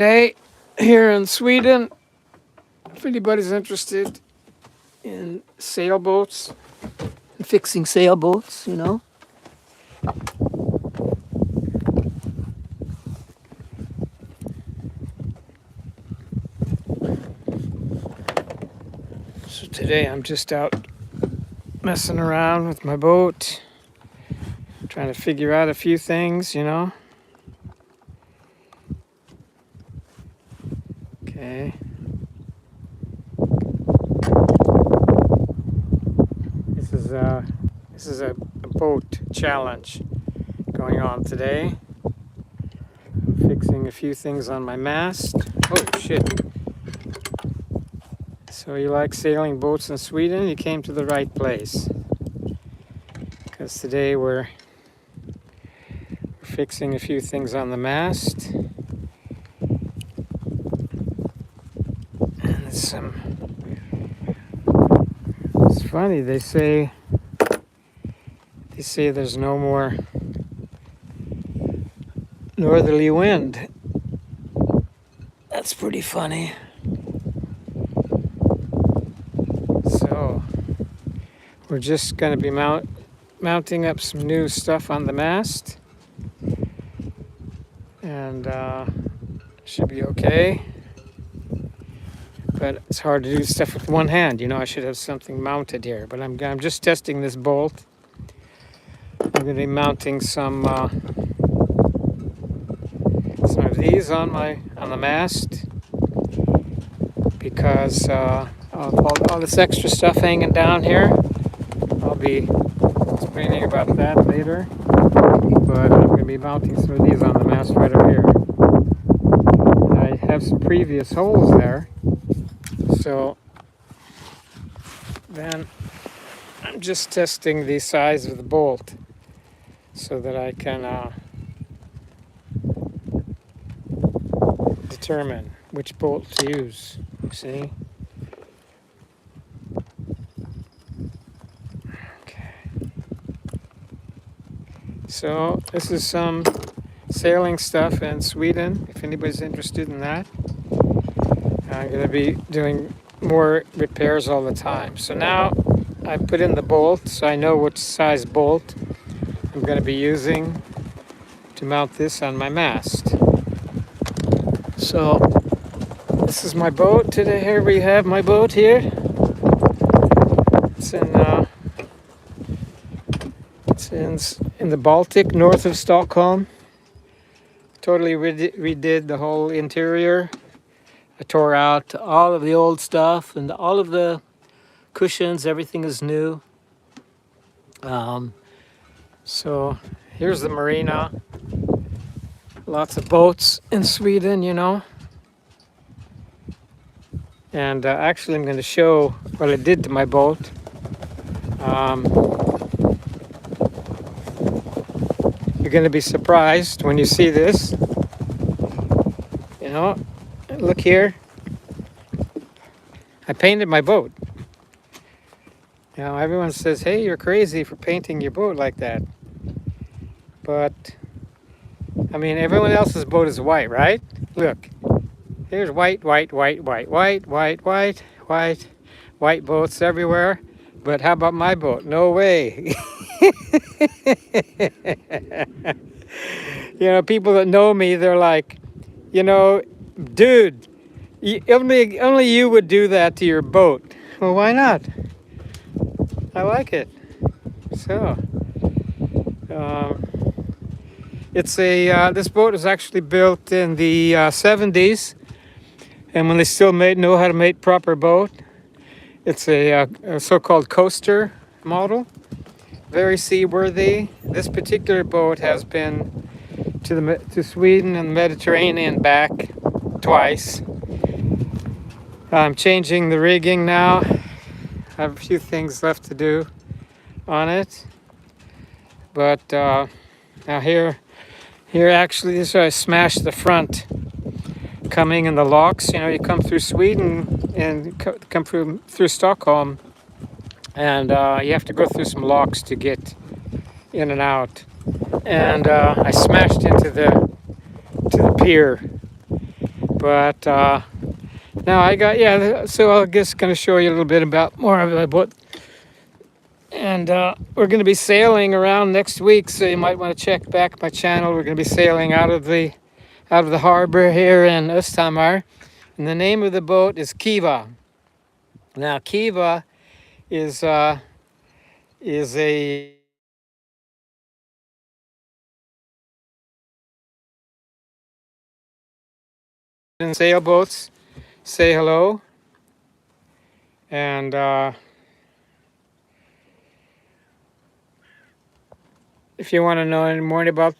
Today, here in Sweden, if anybody's interested in sailboats and fixing sailboats. So today I'm just out messing around with my boat, trying to figure out a few things. Okay. This is a boat challenge going on today. I'm fixing a few things on my mast. Oh shit. So you like sailing boats in Sweden? You came to the right place. Because today we're fixing a few things on the mast. And it's funny, they say there's no more northerly wind. That's pretty funny. So we're just going to be mounting up some new stuff on the mast, and should be okay. But it's hard to do stuff with one hand. I should have something mounted here, but I'm just testing this bolt. I'm going to be mounting some of these on the mast, because all this extra stuff hanging down here. I'll be explaining about that later, but I'm going to be mounting some of these on the mast right over here. And I have some previous holes there, so then I'm just testing the size of the bolt so that I can determine which bolt to use. See? Okay. So this is some sailing stuff in Sweden, if anybody's interested in that. I'm going to be doing more repairs all the time. So now I put in the bolt, so I know which size bolt I'm going to be using to mount this on my mast. So this is my boat today. Here we have my boat here. It's in the Baltic, north of Stockholm. Totally redid the whole interior. I tore out all of the old stuff and all of the cushions. Everything is new. So here's the marina. Lots of boats in Sweden, And actually, I'm going to show what I did to my boat. You're going to be surprised when you see this. Look here. I painted my boat. Everyone says, hey, you're crazy for painting your boat like that. But, everyone else's boat is white, right? Look. Here's white, white, white, white, white, white, white, white, white boats everywhere. But how about my boat? No way. People that know me, they're like, dude, only you would do that to your boat. Well, why not? I like it. So, this boat was actually built in the 70s. And when they still know how to make proper boat. It's a so-called coaster model, very seaworthy. This particular boat has been to Sweden and the Mediterranean back twice. I'm changing the rigging now. I have a few things left to do on it, but now here actually, this is where I smashed the front. Coming in the locks, you come through Sweden and come through Stockholm, and you have to go through some locks to get in and out. And I smashed into the pier But now I got, yeah, so I'm just going to show you a little bit about more of the boat. And we're going to be sailing around next week, so you might want to check back my channel. We're going to be sailing out of the harbor here in Östhammar. And the name of the boat is Kiva. Now Kiva is a sailboats. Say hello. And if you want to know any more about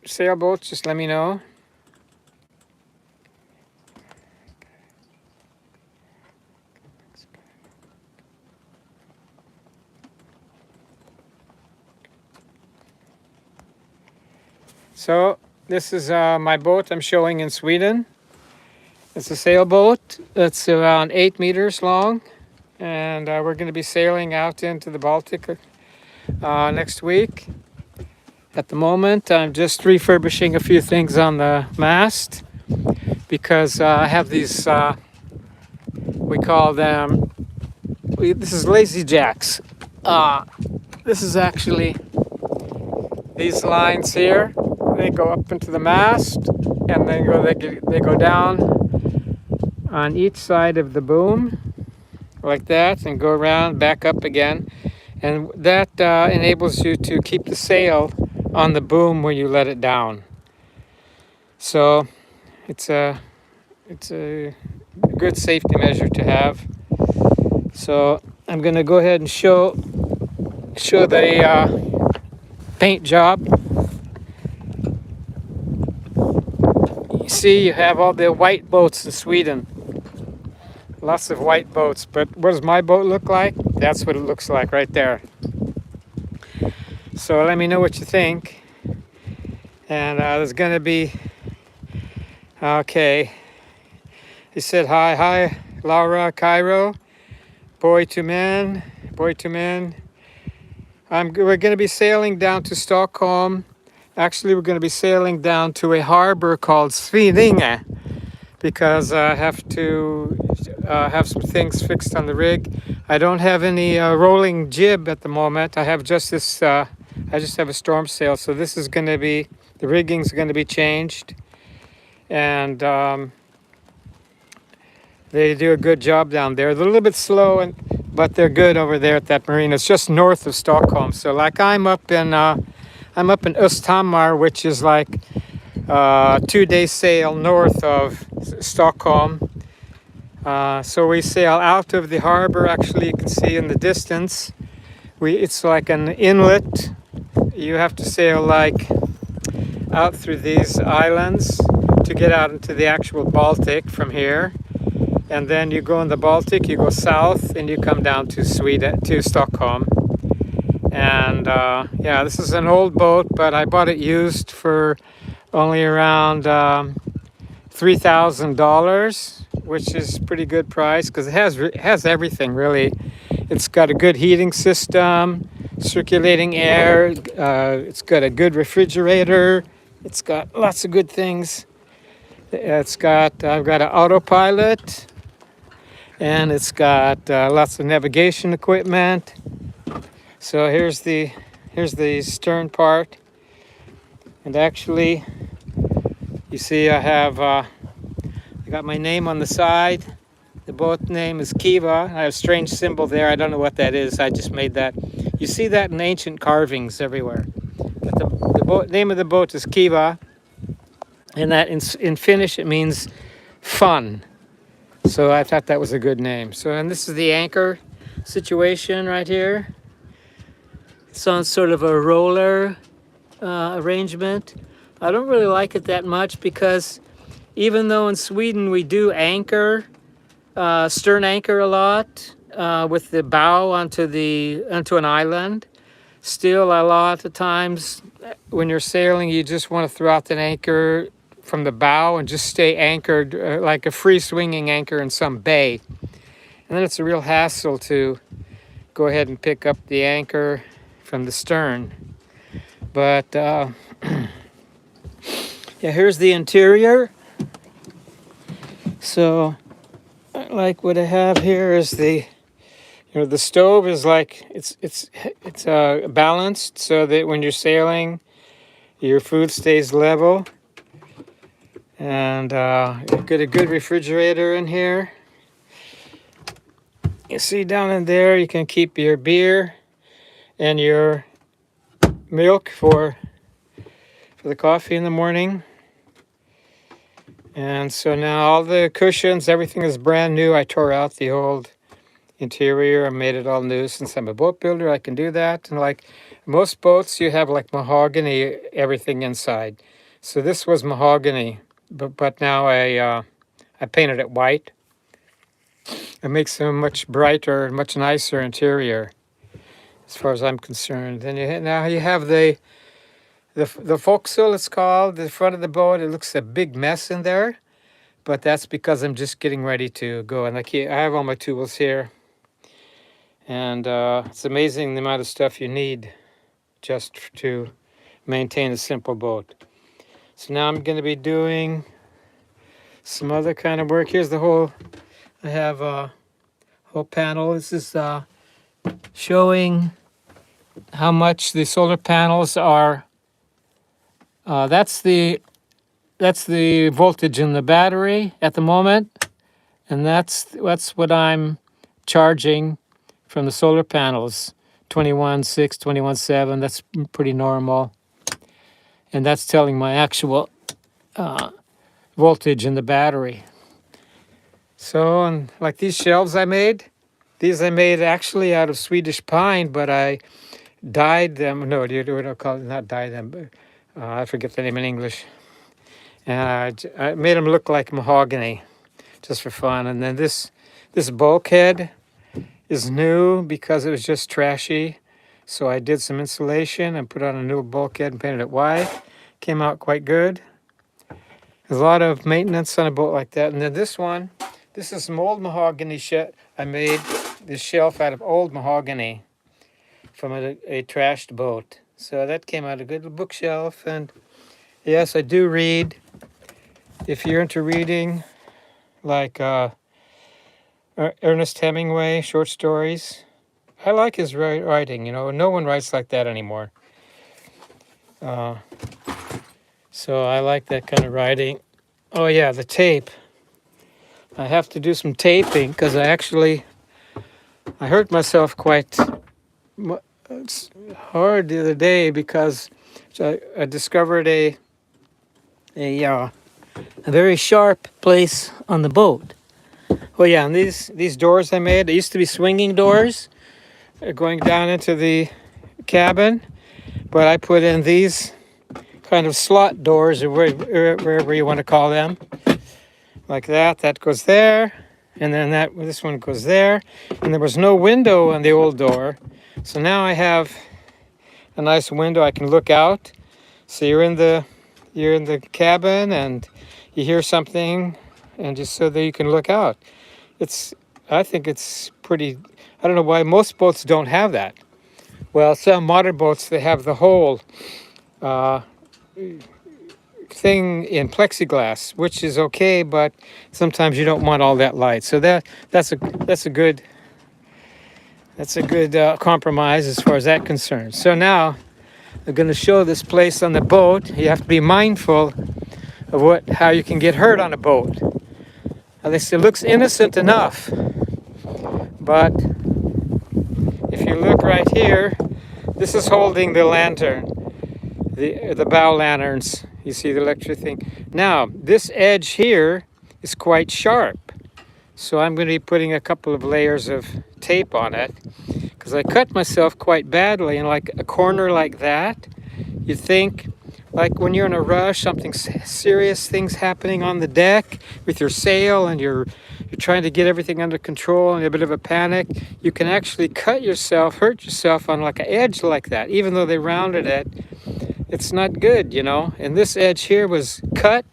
sailboats, just let me know. So this is my boat I'm showing in Sweden. It's a sailboat that's around 8 meters long, and we're going to be sailing out into the Baltic next week. At the moment, I'm just refurbishing a few things on the mast because I have these, we call them, this is lazy jacks. This is actually these lines here. They go up into the mast, and they go down on each side of the boom like that, and go around back up again, and that enables you to keep the sail on the boom when you let it down. So it's a good safety measure to have. So I'm going to go ahead and show the paint job. You see, you have all the white boats in Sweden. Lots of white boats, but what does my boat look like? That's what it looks like right there. So let me know what you think. And there's going to be, okay, he said hi, Laura, Cairo, boy to men. We're going to be sailing down to Stockholm. Actually, we're going to be sailing down to a harbor called Svinninge, because I have to have some things fixed on the rig. I don't have any rolling jib at the moment. I have just this, I just have a storm sail. So this is going to be, the rigging's going to be changed. And they do a good job down there. They're a little bit slow, but they're good over there at that marina. It's just north of Stockholm. So like I'm up in Östhammar, which is like 2-day sail north of Stockholm. So we sail out of the harbor. Actually, you can see in the distance, it's like an inlet. You have to sail like out through these islands to get out into the actual Baltic from here. And then you go in the Baltic, you go south, and you come down to Sweden, to Stockholm. And yeah, this is an old boat, but I bought it used for only around $3,000, which is pretty good price because it has everything really. It's got a good heating system, circulating air. It's got a good refrigerator. It's got lots of good things. I've got an autopilot, and it's got lots of navigation equipment. So here's the stern part, and actually, you see I got my name on the side. The boat name is Kiva. I have a strange symbol there. I don't know what that is. I just made that. You see that in ancient carvings everywhere. But the name of the boat is Kiva, and that in Finnish it means fun. So I thought that was a good name. So, and this is the anchor situation right here. It's on sort of a roller arrangement. I don't really like it that much because even though in Sweden we do anchor, stern anchor a lot with the bow onto an island, still a lot of times when you're sailing you just want to throw out an anchor from the bow and just stay anchored like a free swinging anchor in some bay. And then it's a real hassle to go ahead and pick up the anchor from the stern. But yeah, here's the interior. So, like what I have here is the stove is like it's balanced so that when you're sailing, your food stays level. And you've got a good refrigerator in here. You see down in there, you can keep your beer and your milk for the coffee in the morning. And so now all the cushions, everything is brand new. I tore out the old interior and made it all new. Since I'm a boat builder, I can do that. And like most boats, you have like mahogany, everything inside. So this was mahogany, but now I painted it white. It makes a much brighter, much nicer interior, as far as I'm concerned. And now you have the forecastle, it's called, the front of the boat. It looks a big mess in there, but that's because I'm just getting ready to go. And I have all my tools here, and it's amazing the amount of stuff you need just to maintain a simple boat. So now I'm going to be doing some other kind of work. Here's the whole. I have a whole panel. This is showing how much the solar panels are. That's the voltage in the battery at the moment, and that's what I'm charging from the solar panels. 21.6, 21.7. That's pretty normal, and that's telling my actual voltage in the battery. So, and like these shelves I made, these I made actually out of Swedish pine, but I dyed them. No, you don't call it, not dye them, but I forget the name in English. And I made them look like mahogany, just for fun. And then this bulkhead is new because it was just trashy. So I did some insulation and put on a new bulkhead and painted it white. Came out quite good. There's a lot of maintenance on a boat like that. And then this one, this is some old mahogany shit. I made this shelf out of old mahogany from a trashed boat. So that came out a good bookshelf. And yes, I do read. If you're into reading, like Ernest Hemingway, short stories, I like his writing. No one writes like that anymore. So I like that kind of writing. Oh yeah, the tape. I have to do some taping because I hurt myself quite hard the other day because I discovered a very sharp place on the boat. Oh yeah, and these doors I made, they used to be swinging doors going down into the cabin, but I put in these kind of slot doors, or wherever you want to call them, like that. That goes there, and then this one goes there, and there was no window on the old door, so now I have a nice window. I can look out, so you're in the cabin and you hear something, and just so that you can look out. I think it's pretty. I don't know why most boats don't have that. Well, some modern boats, they have the whole thing in plexiglass, which is okay, but sometimes you don't want all that light. So that's a good compromise as far as that concerns. So now I'm going to show this place on the boat. You have to be mindful of how you can get hurt on a boat. At least it looks innocent enough, but if you look right here, this is holding the lantern, the bow lanterns. You see the electric thing. Now, this edge here is quite sharp, so I'm going to be putting a couple of layers of tape on it because I cut myself quite badly in like a corner like that. You think, like when you're in a rush, something serious things happening on the deck with your sail, and you're trying to get everything under control and a bit of a panic, you can actually hurt yourself on like an edge like that. Even though they rounded it, it's not good, And this edge here was cut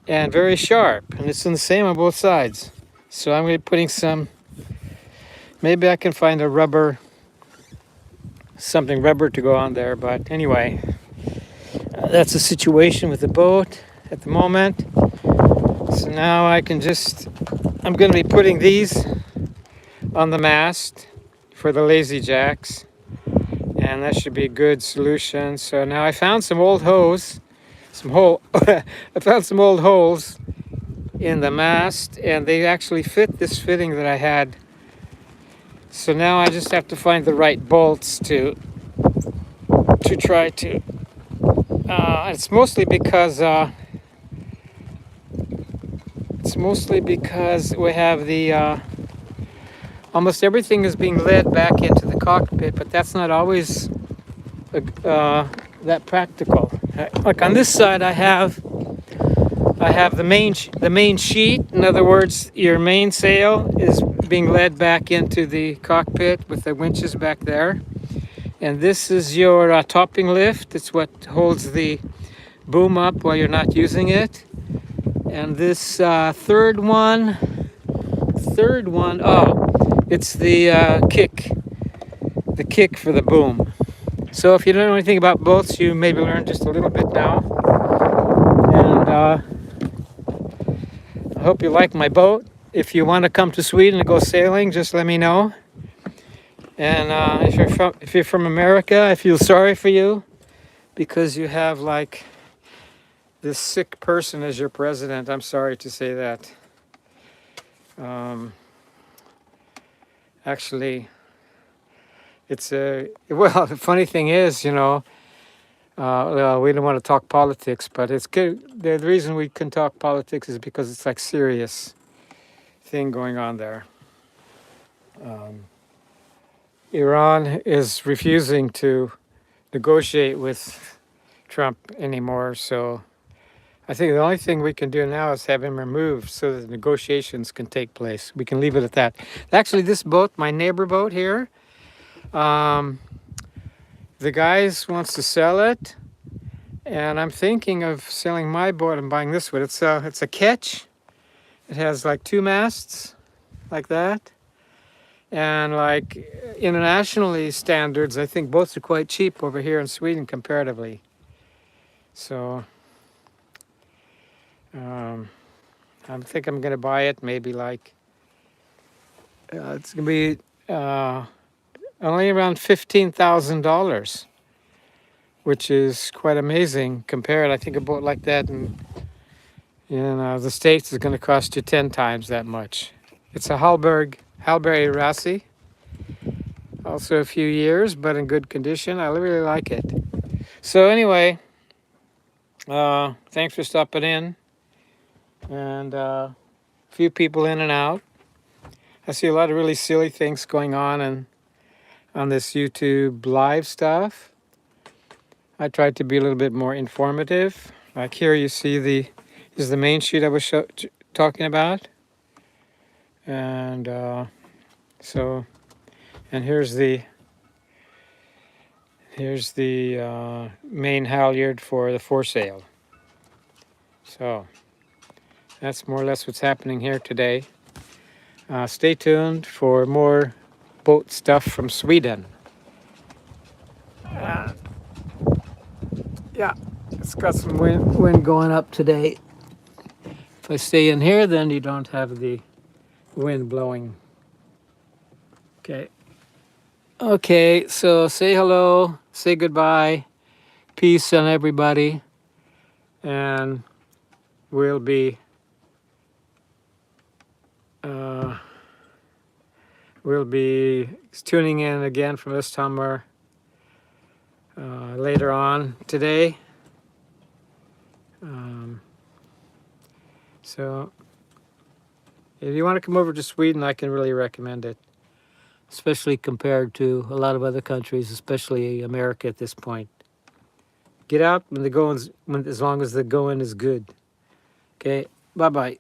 and very sharp, and it's the same on both sides. So I'm going to be putting some, maybe I can find something rubber to go on there, but anyway, that's the situation with the boat at the moment. So now I can just, I'm going to be putting these on the mast for the lazy jacks, and that should be a good solution. So now I found some old hose, I found some old holes in the mast, and they actually fit this fitting that I had. So now I just have to find the right bolts to try to. It's mostly because we have the almost everything is being led back into the cockpit, but that's not always that practical. Like on this side, I have the main sheet. In other words, your mainsail is being led back into the cockpit with the winches back there. And this is your topping lift. It's what holds the boom up while you're not using it. And this third one, oh, it's the kick for the boom. So if you don't know anything about boats, you maybe learn just a little bit now. And I hope you like my boat. If you want to come to Sweden and go sailing, just let me know. And if you're from America, I feel sorry for you because you have like this sick person as your president. I'm sorry to say that. Actually, it's well, the funny thing is, well, we don't want to talk politics, but it's good. The reason we can talk politics is because it's like serious thing going on there. Iran is refusing to negotiate with Trump anymore, so I think the only thing we can do now is have him removed so that negotiations can take place. We can leave it at that. Actually, this boat, my neighbor boat here, the guys wants to sell it, and I'm thinking of selling my boat and buying this one. It's a ketch. It has like 2 masts, like that. And like internationally standards, I think boats are quite cheap over here in Sweden comparatively. So I think I'm going to buy it. Maybe like it's going to be only around $15,000, which is quite amazing compared. I think a boat like that in the States is going to cost you 10 times that much. It's a Hallberg Rassi. Also a few years, but in good condition. I really like it. So anyway, thanks for stopping in. And a few people in and out. I see a lot of really silly things going on this YouTube live stuff. I tried to be a little bit more informative. Like here you see is the main sheet I was talking about. And and here's the main halyard for the foresail. So that's more or less what's happening here today. Stay tuned for more boat stuff from Sweden. Yeah, it's got some wind going up today. If I stay in here, then you don't have the wind blowing. Okay, so say hello, say goodbye, peace on everybody, and we'll be tuning in again from this summer later on today. So if you want to come over to Sweden, I can really recommend it, especially compared to a lot of other countries, especially America at this point. Get out as long as the going is good. Okay, bye-bye.